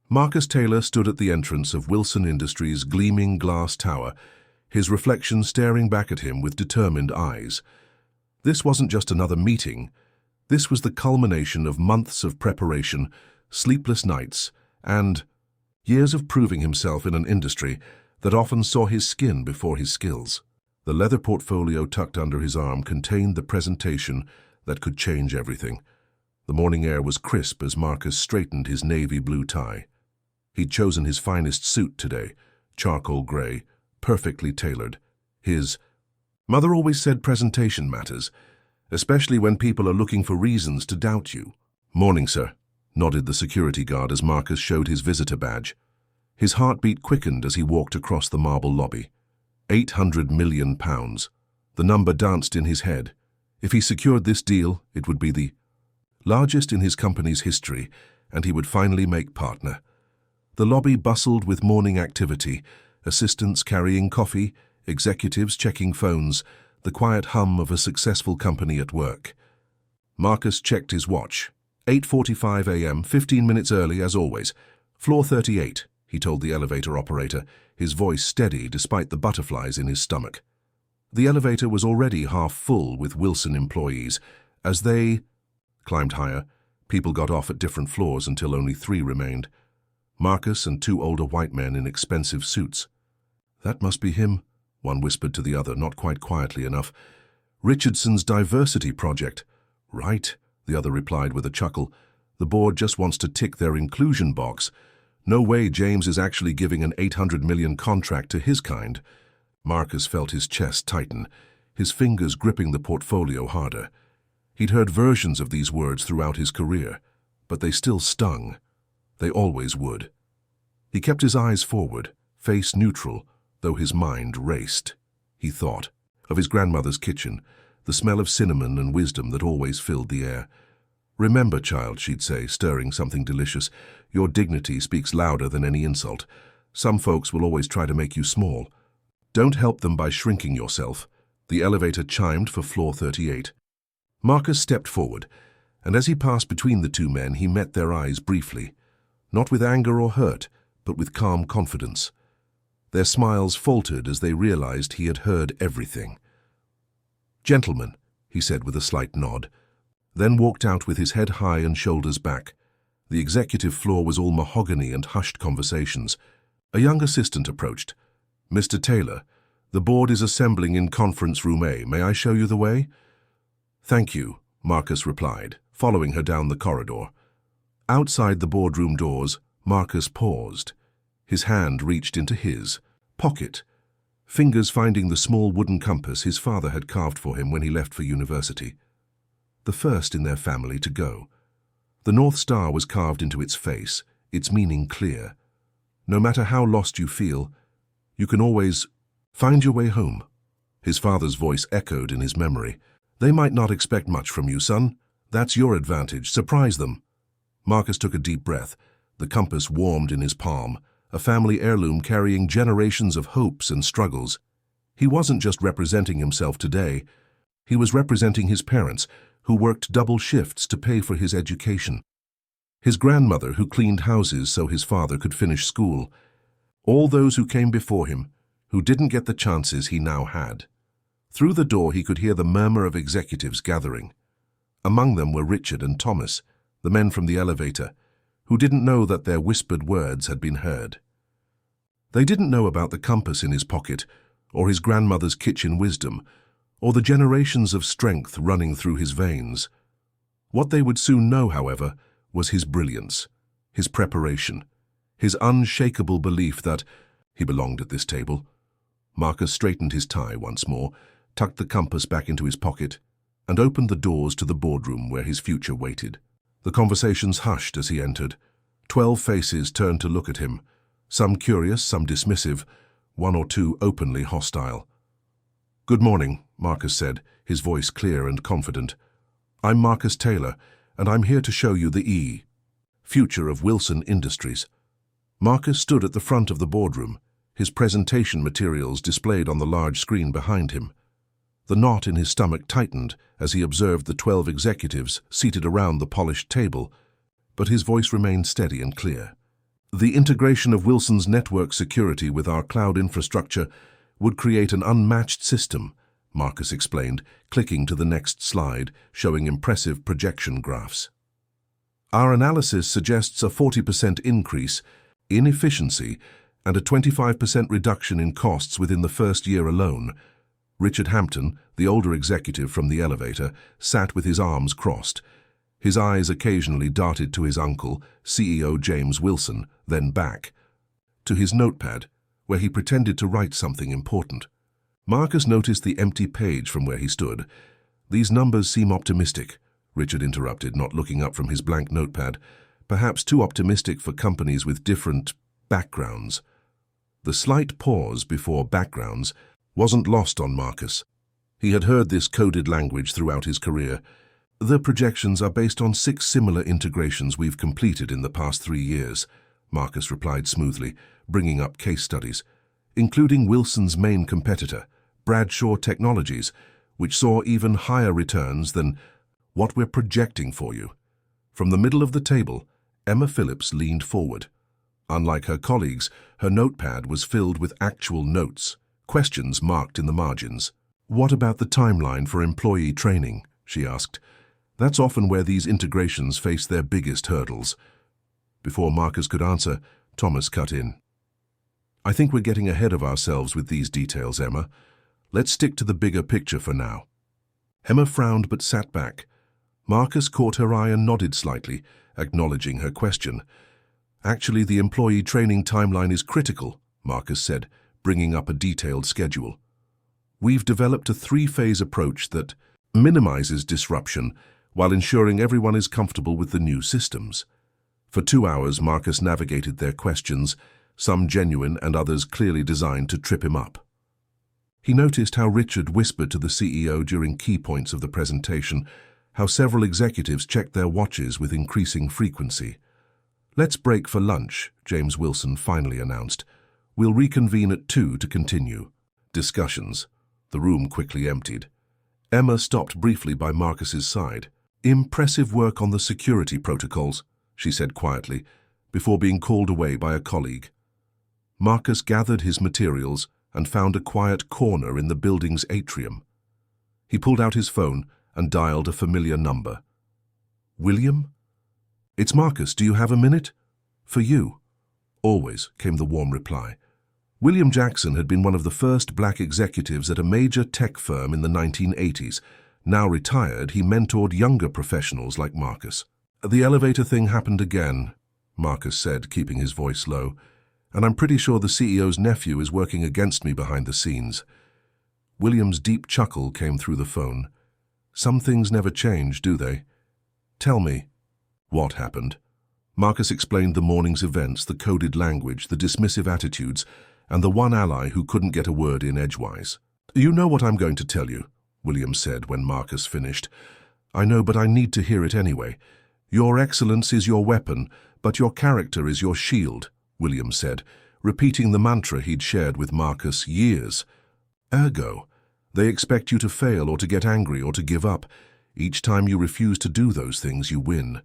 Marcus Taylor stood at the entrance of Wilson Industries' gleaming glass tower, his reflection staring back at him with determined eyes. This wasn't just another meeting. This was the culmination of months of preparation, sleepless nights, and years of proving himself in an industry that often saw his skin before his skills. The leather portfolio tucked under his arm contained the presentation that could change everything. The morning air was crisp as Marcus straightened his navy blue tie. He'd chosen his finest suit today, charcoal gray, perfectly tailored. His mother always said presentation matters, especially when people are looking for reasons to doubt you. "Morning, sir," nodded the security guard as Marcus showed his visitor badge. His heartbeat quickened as he walked across the marble lobby. £800 million. The number danced in his head. If he secured this deal, it would be the largest in his company's history, and he would finally make partner. The lobby bustled with morning activity, assistants carrying coffee, executives checking phones, the quiet hum of a successful company at work. Marcus checked his watch. 8:45 a.m., 15 minutes early as always. "Floor 38, he told the elevator operator, his voice steady despite the butterflies in his stomach. The elevator was already half full with Wilson employees. As they climbed higher, people got off at different floors until only 3 remained. Marcus and 2 older white men in expensive suits. "That must be him," one whispered to the other, not quite quietly enough. "Richardson's diversity project." "Right," the other replied with a chuckle. "The board just wants to tick their inclusion box. No way James is actually giving an $800 million contract to his kind." Marcus felt his chest tighten, his fingers gripping the portfolio harder. He'd heard versions of these words throughout his career, but they still stung. They always would. He kept his eyes forward, face neutral, though his mind raced. He thought of his grandmother's kitchen, the smell of cinnamon and wisdom that always filled the air. "Remember, child," she'd say, stirring something delicious, "your dignity speaks louder than any insult. Some folks will always try to make you small. Don't help them by shrinking yourself." The elevator chimed for floor 38. Marcus stepped forward, and as he passed between the 2 men, he met their eyes briefly. Not with anger or hurt, but with calm confidence. Their smiles faltered as they realized he had heard everything. "Gentlemen," he said with a slight nod, then walked out with his head high and shoulders back. The executive floor was all mahogany and hushed conversations. A young assistant approached. "Mr. Taylor, the board is assembling in conference room A. May I show you the way?" "Thank you," Marcus replied, following her down the corridor. Outside the boardroom doors, Marcus paused. His hand reached into his pocket, fingers finding the small wooden compass his father had carved for him when he left for university. The first in their family to go. The North Star was carved into its face, its meaning clear. No matter how lost you feel, you can always find your way home. His father's voice echoed in his memory. "They might not expect much from you, son. That's your advantage. Surprise them." Marcus took a deep breath. The compass warmed in his palm, a family heirloom carrying generations of hopes and struggles. He wasn't just representing himself today. He was representing his parents, who worked double shifts to pay for his education. His grandmother, who cleaned houses so his father could finish school. All those who came before him, who didn't get the chances he now had. Through the door he could hear the murmur of executives gathering. Among them were Richard and Thomas, the men from the elevator, who didn't know that their whispered words had been heard. They didn't know about the compass in his pocket, or his grandmother's kitchen wisdom, or the generations of strength running through his veins. What they would soon know, however, was his brilliance, his preparation, his unshakable belief that he belonged at this table. Marcus straightened his tie once more, tucked the compass back into his pocket, and opened the doors to the boardroom where his future waited. The conversations hushed as he entered. 12 faces turned to look at him, some curious, some dismissive, 1 or 2 openly hostile. "Good morning," Marcus said, his voice clear and confident. "I'm Marcus Taylor, and I'm here to show you the future of Wilson Industries." Marcus stood at the front of the boardroom, his presentation materials displayed on the large screen behind him. The knot in his stomach tightened as he observed the 12 executives seated around the polished table, but his voice remained steady and clear. The integration of Wilson's network security with our cloud infrastructure would create an unmatched system, Marcus explained, clicking to the next slide, showing impressive projection graphs. Our analysis suggests a 40% increase in efficiency and a 25% reduction in costs within the first year alone. Richard Hampton, the older executive from the elevator, sat with his arms crossed. His eyes occasionally darted to his uncle, CEO James Wilson, then back to his notepad, where he pretended to write something important. Marcus noticed the empty page from where he stood. "These numbers seem optimistic," Richard interrupted, not looking up from his blank notepad. "Perhaps too optimistic for companies with different backgrounds." The slight pause before backgrounds wasn't lost on Marcus. He had heard this coded language throughout his career. "The projections are based on 6 similar integrations we've completed in the past 3 years," Marcus replied smoothly, bringing up case studies, including Wilson's main competitor, Bradshaw Technologies, which saw even higher returns than what we're projecting for you. From the middle of the table, Emma Phillips leaned forward. Unlike her colleagues, her notepad was filled with actual notes, questions marked in the margins. "What about the timeline for employee training?" she asked. "That's often where these integrations face their biggest hurdles." Before Marcus could answer, Thomas cut in. "I think we're getting ahead of ourselves with these details, Emma. Let's stick to the bigger picture for now." Emma frowned but sat back. Marcus caught her eye and nodded slightly, acknowledging her question. "Actually, the employee training timeline is critical," Marcus said, bringing up a detailed schedule. "We've developed a 3-phase approach that minimizes disruption while ensuring everyone is comfortable with the new systems." For 2 hours, Marcus navigated their questions, some genuine and others clearly designed to trip him up. He noticed how Richard whispered to the CEO during key points of the presentation, how several executives checked their watches with increasing frequency. "Let's break for lunch," James Wilson finally announced. "We'll reconvene at 2 to continue." Discussions. The room quickly emptied. Emma stopped briefly by Marcus's side. "Impressive work on the security protocols," she said quietly, before being called away by a colleague. Marcus gathered his materials and found a quiet corner in the building's atrium. He pulled out his phone and dialed a familiar number. "William?" "It's Marcus. Do you have a minute?" "For you." "Always," came the warm reply. William Jackson had been one of the first black executives at a major tech firm in the 1980s. Now retired, he mentored younger professionals like Marcus. "The elevator thing happened again," Marcus said, keeping his voice low, "and I'm pretty sure the CEO's nephew is working against me behind the scenes." William's deep chuckle came through the phone. "Some things never change, do they? Tell me." "What happened?" Marcus explained the morning's events, the coded language, the dismissive attitudes, and the one ally who couldn't get a word in edgewise. "You know what I'm going to tell you," William said when Marcus finished. "I know, but I need to hear it anyway. Your excellence is your weapon, but your character is your shield," William said, repeating the mantra he'd shared with Marcus years. "Ergo, they expect you to fail or to get angry or to give up. Each time you refuse to do those things, you win."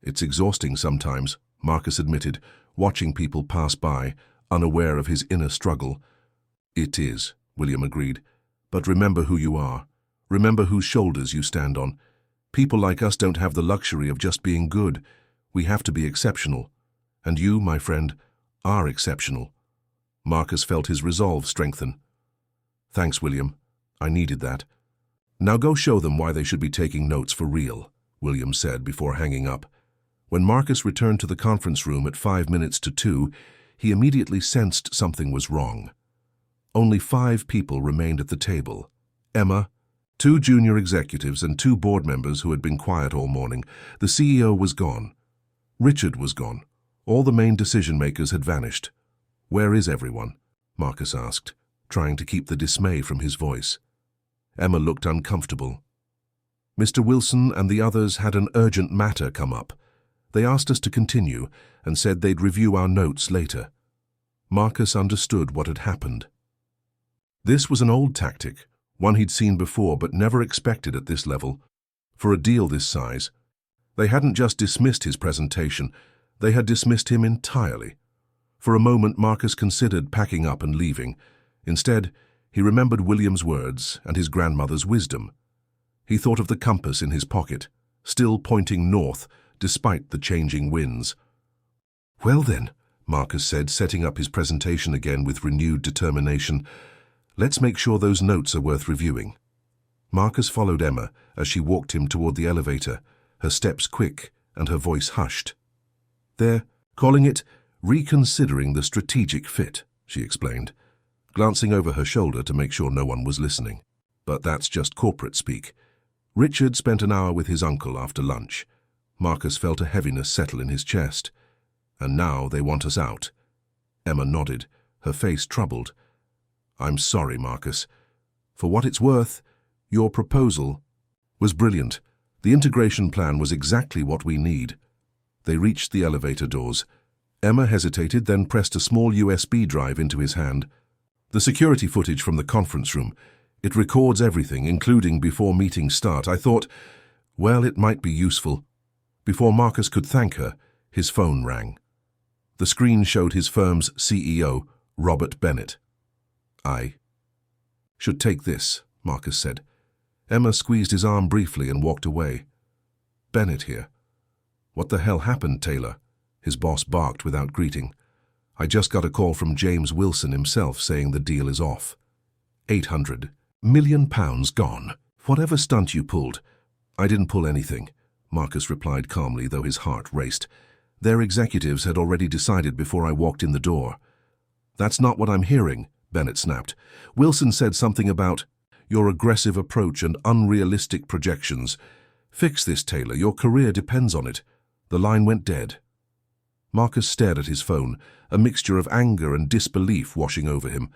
"It's exhausting sometimes," Marcus admitted, watching people pass by, unaware of his inner struggle. "It is," William agreed. "But remember who you are. Remember whose shoulders you stand on. People like us don't have the luxury of just being good. We have to be exceptional. And you, my friend, are exceptional." Marcus felt his resolve strengthen. "Thanks, William. I needed that." "Now go show them why they should be taking notes for real," William said before hanging up. When Marcus returned to the conference room at 5 minutes to 2, he immediately sensed something was wrong. Only 5 people remained at the table. Emma, 2 junior executives, and 2 board members who had been quiet all morning. The CEO was gone. Richard was gone. All the main decision-makers had vanished. "Where is everyone?" Marcus asked, trying to keep the dismay from his voice. Emma looked uncomfortable. "Mr. Wilson and the others had an urgent matter come up. They asked us to continue and said they'd review our notes later." Marcus understood what had happened. This was an old tactic, one he'd seen before but never expected at this level. For a deal this size, they hadn't just dismissed his presentation, they had dismissed him entirely. For a moment, Marcus considered packing up and leaving. Instead, he remembered William's words and his grandmother's wisdom. He thought of the compass in his pocket, still pointing north despite the changing winds. "Well then," Marcus said, setting up his presentation again with renewed determination, "let's make sure those notes are worth reviewing." Marcus followed Emma as she walked him toward the elevator, her steps quick and her voice hushed. "They're calling it reconsidering the strategic fit," she explained, glancing over her shoulder to make sure no one was listening. "But that's just corporate speak. Richard spent an hour with his uncle after lunch." Marcus felt a heaviness settle in his chest. "And now they want us out." Emma nodded, her face troubled. "I'm sorry, Marcus. For what it's worth, your proposal was brilliant. The integration plan was exactly what we need." They reached the elevator doors. Emma hesitated, then pressed a small USB drive into his hand. "The security footage from the conference room. It records everything, including before meetings start. I thought, well, it might be useful." Before Marcus could thank her, his phone rang. The screen showed his firm's CEO, Robert Bennett. "I should take this," Marcus said. Emma squeezed his arm briefly and walked away. "Bennett here." "What the hell happened, Taylor?" his boss barked without greeting. "I just got a call from James Wilson himself saying the deal is off. £800 million gone. Whatever stunt you pulled." "I didn't pull anything," Marcus replied calmly, though his heart raced. "Their executives had already decided before I walked in the door." "That's not what I'm hearing," Bennett snapped. "Wilson said something about your aggressive approach and unrealistic projections. Fix this, Taylor. Your career depends on it." The line went dead. Marcus stared at his phone, a mixture of anger and disbelief washing over him.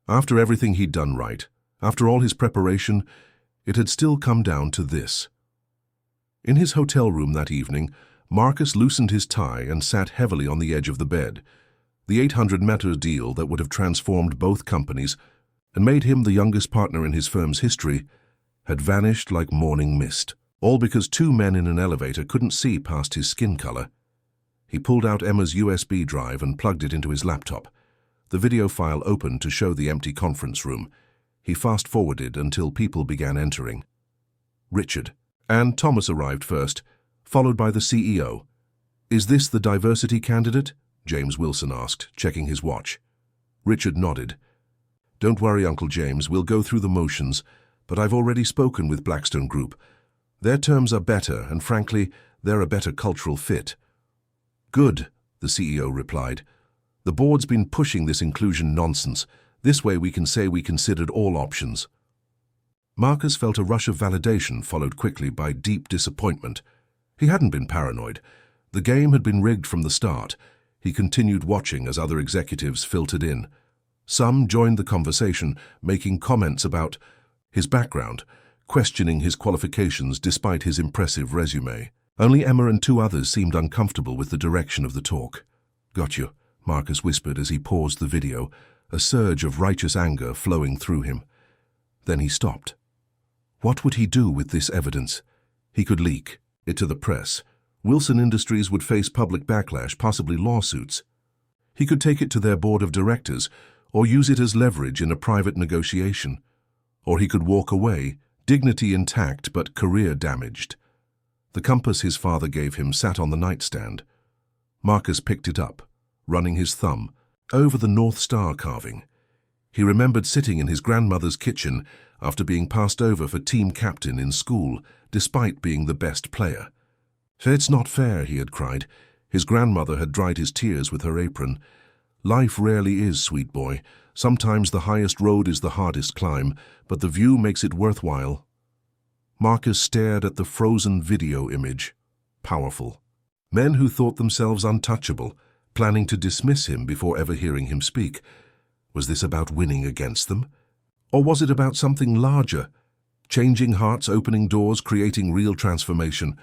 After everything he'd done right, after all his preparation, it had still come down to this. In his hotel room that evening, Marcus loosened his tie and sat heavily on the edge of the bed. The 800-meter deal that would have transformed both companies and made him the youngest partner in his firm's history had vanished like morning mist, all because two men in an elevator couldn't see past his skin color. He pulled out Emma's USB drive and plugged it into his laptop. The video file opened to show the empty conference room. He fast-forwarded until people began entering. Richard and Thomas arrived first, followed by the CEO. "Is this the diversity candidate?" James Wilson asked, checking his watch. Richard nodded. "Don't worry, Uncle James, we'll go through the motions, but I've already spoken with Blackstone Group. Their terms are better, and frankly, they're a better cultural fit." "Good," the CEO replied. "The board's been pushing this inclusion nonsense. This way we can say we considered all options." Marcus felt a rush of validation followed quickly by deep disappointment. He hadn't been paranoid. The game had been rigged from the start. He continued watching as other executives filtered in. Some joined the conversation, making comments about his background, questioning his qualifications despite his impressive resume. Only Emma and two others seemed uncomfortable with the direction of the talk. "Got you," Marcus whispered as he paused the video, a surge of righteous anger flowing through him. Then he stopped. What would he do with this evidence? He could leak it to the press. Wilson Industries would face public backlash, possibly lawsuits. He could take it to their board of directors or use it as leverage in a private negotiation. Or he could walk away, dignity intact but career damaged. The compass his father gave him sat on the nightstand. Marcus picked it up, running his thumb over the North Star carving. He remembered sitting in his grandmother's kitchen after being passed over for team captain in school, despite being the best player. "It's not fair," he had cried. His grandmother had dried his tears with her apron. "Life rarely is, sweet boy. Sometimes the highest road is the hardest climb, but the view makes it worthwhile." Marcus stared at the frozen video image. Powerful. Men who thought themselves untouchable, planning to dismiss him before ever hearing him speak. Was this about winning against them? Or was it about something larger? Changing hearts, opening doors, creating real transformation.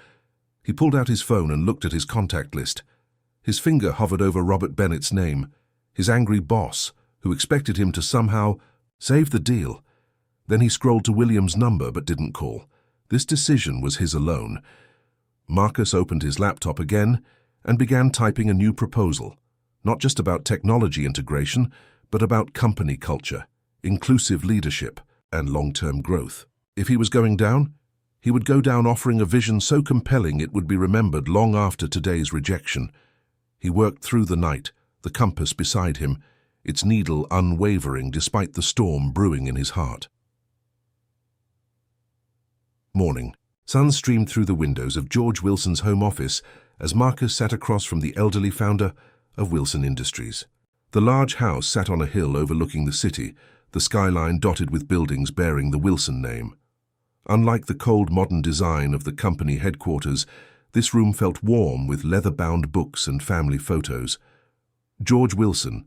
He pulled out his phone and looked at his contact list. His finger hovered over Robert Bennett's name, his angry boss, who expected him to somehow save the deal. Then he scrolled to William's number but didn't call. This decision was his alone. Marcus opened his laptop again and began typing a new proposal. Not just about technology integration, but about company culture, inclusive leadership, and long-term growth. If he was going down, he would go down offering a vision so compelling it would be remembered long after today's rejection. He worked through the night, the compass beside him, its needle unwavering despite the storm brewing in his heart. Morning. Sun streamed through the windows of George Wilson's home office as Marcus sat across from the elderly founder of Wilson Industries. The large house sat on a hill overlooking the city, the skyline dotted with buildings bearing the Wilson name. Unlike the cold modern design of the company headquarters, this room felt warm with leather-bound books and family photos. George Wilson,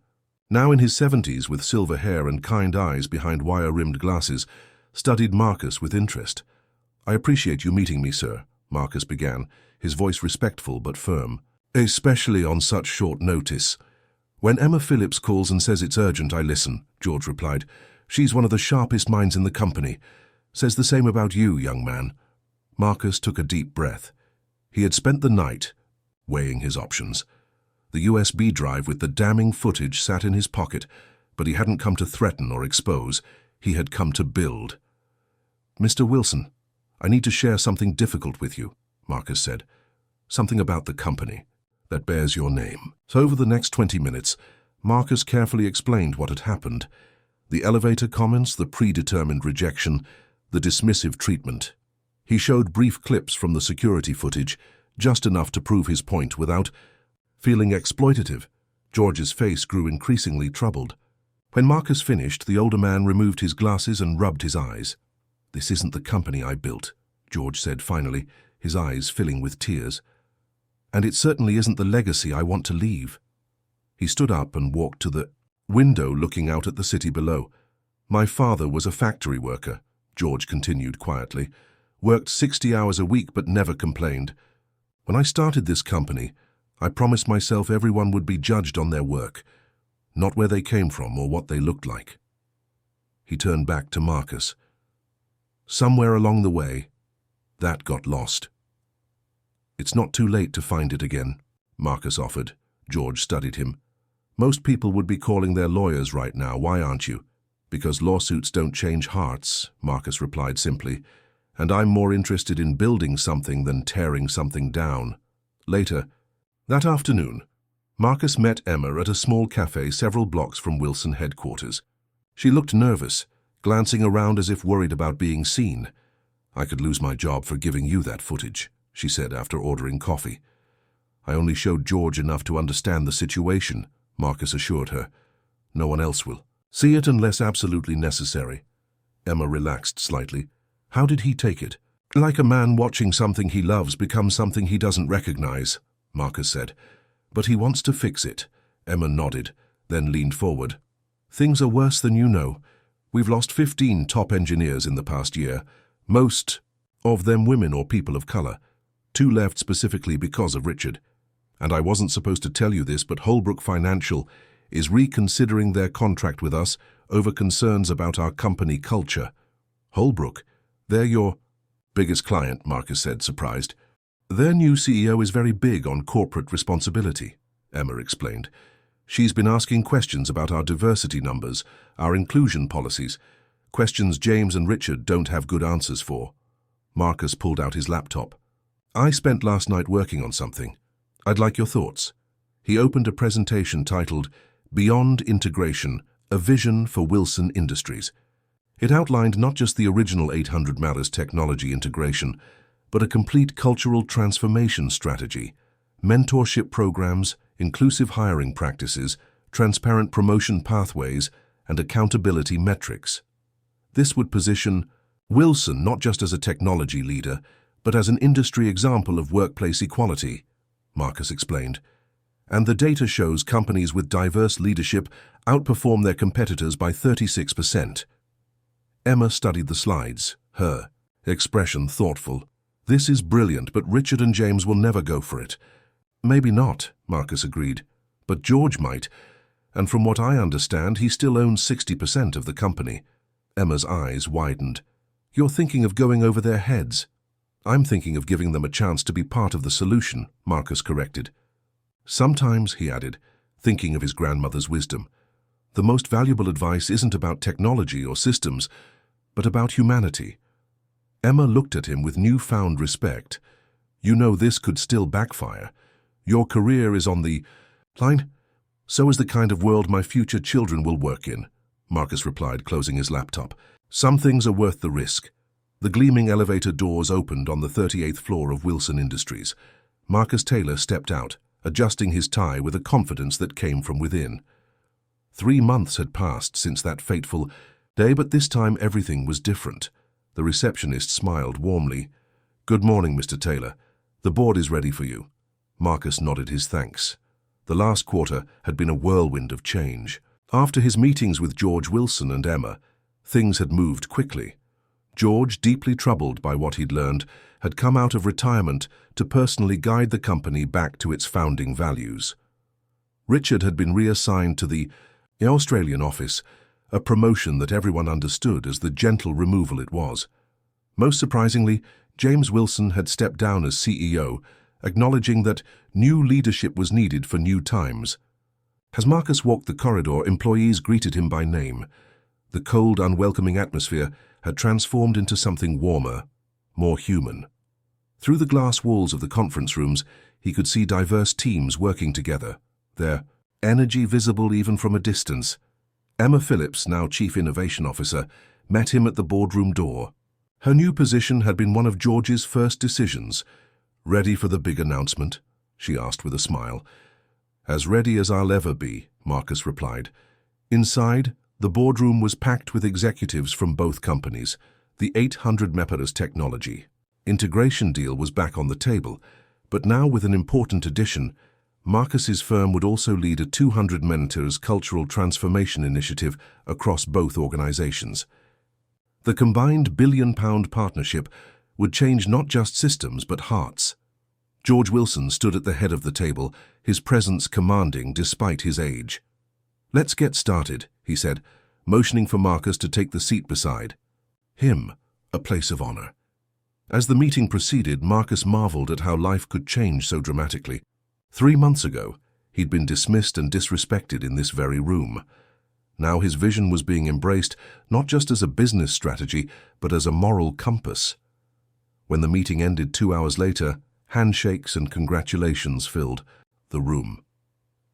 now in his 70s with silver hair and kind eyes behind wire-rimmed glasses, studied Marcus with interest. "I appreciate you meeting me, sir," Marcus began, his voice respectful but firm. "Especially on such short notice." "When Emma Phillips calls and says it's urgent, I listen," George replied. "She's one of the sharpest minds in the company. Says the same about you, young man." Marcus took a deep breath. He had spent the night weighing his options. The USB drive with the damning footage sat in his pocket, but he hadn't come to threaten or expose. He had come to build. "Mr. Wilson, I need to share something difficult with you," Marcus said. "Something about the company that bears your name." So over the next 20 minutes, Marcus carefully explained what had happened. The elevator comments, the predetermined rejection, the dismissive treatment. He showed brief clips from the security footage, just enough to prove his point without feeling exploitative. George's face grew increasingly troubled. When Marcus finished, the older man removed his glasses and rubbed his eyes. "This isn't the company I built," George said finally, his eyes filling with tears. "And it certainly isn't the legacy I want to leave." He stood up and walked to the window looking out at the city below. "My father was a factory worker," George continued quietly. "Worked 60 hours a week but never complained. When I started this company, I promised myself everyone would be judged on their work, not where they came from or what they looked like." He turned back to Marcus. "Somewhere along the way, that got lost." "It's not too late to find it again," Marcus offered. George studied him. "Most people would be calling their lawyers right now. Why aren't you?" "Because lawsuits don't change hearts," Marcus replied simply. "And I'm more interested in building something than tearing something down." Later, that afternoon, Marcus met Emma at a small cafe several blocks from Wilson headquarters. She looked nervous, glancing around as if worried about being seen. "I could lose my job for giving you that footage," she said after ordering coffee. "I only showed George enough to understand the situation," Marcus assured her. "No one else will see it unless absolutely necessary." Emma relaxed slightly. "How did he take it?" "Like a man watching something he loves become something he doesn't recognize," Marcus said. "But he wants to fix it." Emma nodded, then leaned forward. "Things are worse than you know. We've lost 15 top engineers in the past year, most of them women or people of color. 2 left specifically because of Richard. And I wasn't supposed to tell you this, but Holbrook Financial is reconsidering their contract with us over concerns about our company culture." "Holbrook? They're your biggest client," Marcus said, surprised. "Their new CEO is very big on corporate responsibility," Emma explained. "She's been asking questions about our diversity numbers, our inclusion policies, questions James and Richard don't have good answers for." Marcus pulled out his laptop. "I spent last night working on something. I'd like your thoughts." He opened a presentation titled "Beyond Integration, a Vision for Wilson Industries." It outlined not just the original 800 Matters technology integration, but a complete cultural transformation strategy, mentorship programs, inclusive hiring practices, transparent promotion pathways, and accountability metrics. This would position Wilson not just as a technology leader, but as an industry example of workplace equality, Marcus explained. And the data shows companies with diverse leadership outperform their competitors by 36%. Emma studied the slides, her expression thoughtful. "This is brilliant, but Richard and James will never go for it." "Maybe not," Marcus agreed, "but George might, and from what I understand, he still owns 60% of the company." Emma's eyes widened. "You're thinking of going over their heads." "I'm thinking of giving them a chance to be part of the solution," Marcus corrected. "Sometimes," he added, thinking of his grandmother's wisdom. The most valuable advice isn't about technology or systems, but about humanity. Emma looked at him with newfound respect. You know this could still backfire. Your career is on the line. So is the kind of world my future children will work in, Marcus replied, closing his laptop. Some things are worth the risk. The gleaming elevator doors opened on the 38th floor of Wilson Industries. Marcus Taylor stepped out, adjusting his tie with a confidence that came from within. 3 months had passed since that fateful day, but this time everything was different. The receptionist smiled warmly. Good morning, Mr. Taylor. The board is ready for you. Marcus nodded his thanks. The last quarter had been a whirlwind of change. After his meetings with George Wilson and Emma, things had moved quickly. George, deeply troubled by what he'd learned, had come out of retirement to personally guide the company back to its founding values. Richard had been reassigned to the Australian office, a promotion that everyone understood as the gentle removal it was. Most surprisingly, James Wilson had stepped down as CEO, acknowledging that new leadership was needed for new times. As Marcus walked the corridor, employees greeted him by name. The cold, unwelcoming atmosphere had transformed into something warmer, more human. Through the glass walls of the conference rooms, he could see diverse teams working together, their energy visible even from a distance. Emma Phillips, now Chief Innovation Officer, met him at the boardroom door. Her new position had been one of George's first decisions. Ready for the big announcement? She asked with a smile. As ready as I'll ever be, Marcus replied. Inside, the boardroom was packed with executives from both companies. The 800 Meperas technology integration deal was back on the table, but now with an important addition. Marcus's firm would also lead a 200 Meperas cultural transformation initiative across both organizations. The combined billion-pound partnership would change not just systems but hearts. George Wilson stood at the head of the table, his presence commanding despite his age. Let's get started, he said, motioning for Marcus to take the seat beside him, a place of honor. As the meeting proceeded, Marcus marveled at how life could change so dramatically. 3 months ago, he'd been dismissed and disrespected in this very room. Now his vision was being embraced not just as a business strategy, but as a moral compass. When the meeting ended 2 hours later, handshakes and congratulations filled the room.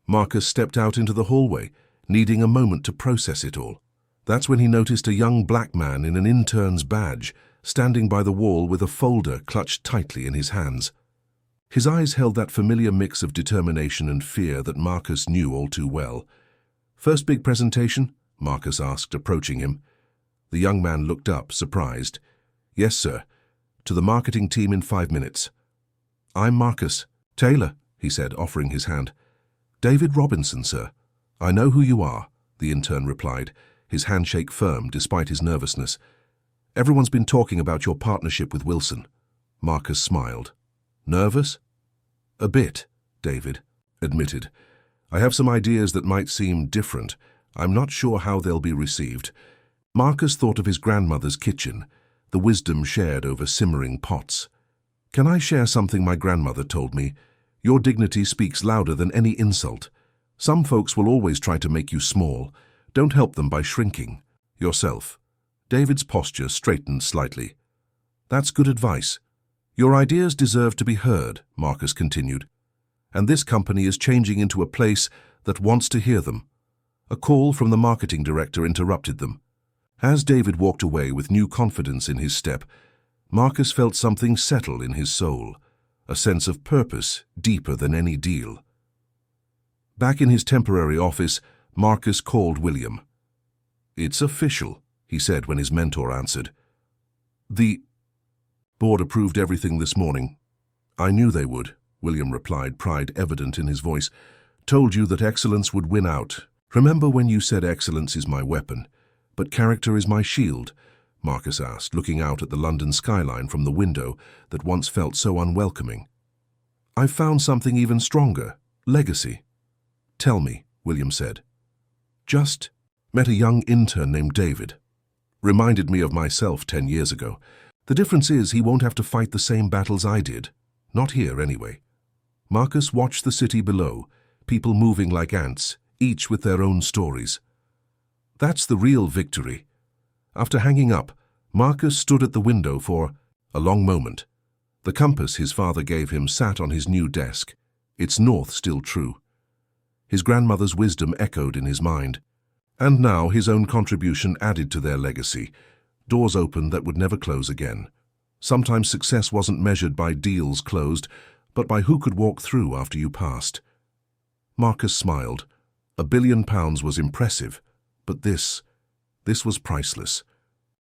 Marcus stepped out into the hallway, needing a moment to process it all. That's when he noticed a young black man in an intern's badge, standing by the wall with a folder clutched tightly in his hands. His eyes held that familiar mix of determination and fear that Marcus knew all too well. First big presentation? Marcus asked, approaching him. The young man looked up, surprised. Yes, sir. To the marketing team in 5 minutes. I'm Marcus Taylor, he said, offering his hand. David Robinson, sir. I know who you are, the intern replied, his handshake firm despite his nervousness. Everyone's been talking about your partnership with Wilson. Marcus smiled. Nervous? A bit, David admitted. I have some ideas that might seem different. I'm not sure how they'll be received. Marcus thought of his grandmother's kitchen, the wisdom shared over simmering pots. Can I share something my grandmother told me? Your dignity speaks louder than any insult. Some folks will always try to make you small. Don't help them by shrinking. Yourself. David's posture straightened slightly. That's good advice. Your ideas deserve to be heard, Marcus continued. And this company is changing into a place that wants to hear them. A call from the marketing director interrupted them. As David walked away with new confidence in his step, Marcus felt something settle in his soul, a sense of purpose deeper than any deal. Back in his temporary office, Marcus called William. It's official, he said when his mentor answered. The board approved everything this morning. I knew they would, William replied, pride evident in his voice. Told you that excellence would win out. Remember when you said excellence is my weapon, but character is my shield? Marcus asked, looking out at the London skyline from the window that once felt so unwelcoming. I've found something even stronger. Legacy. Tell me, William said. Just met a young intern named David. Reminded me of myself 10 years ago. The difference is he won't have to fight the same battles I did. Not here, anyway. Marcus watched the city below, people moving like ants, each with their own stories. That's the real victory. After hanging up, Marcus stood at the window for a long moment. The compass his father gave him sat on his new desk, its north still true. His grandmother's wisdom echoed in his mind. And now his own contribution added to their legacy, doors opened that would never close again. Sometimes success wasn't measured by deals closed, but by who could walk through after you passed. Marcus smiled. £1 billion was impressive, but this was priceless.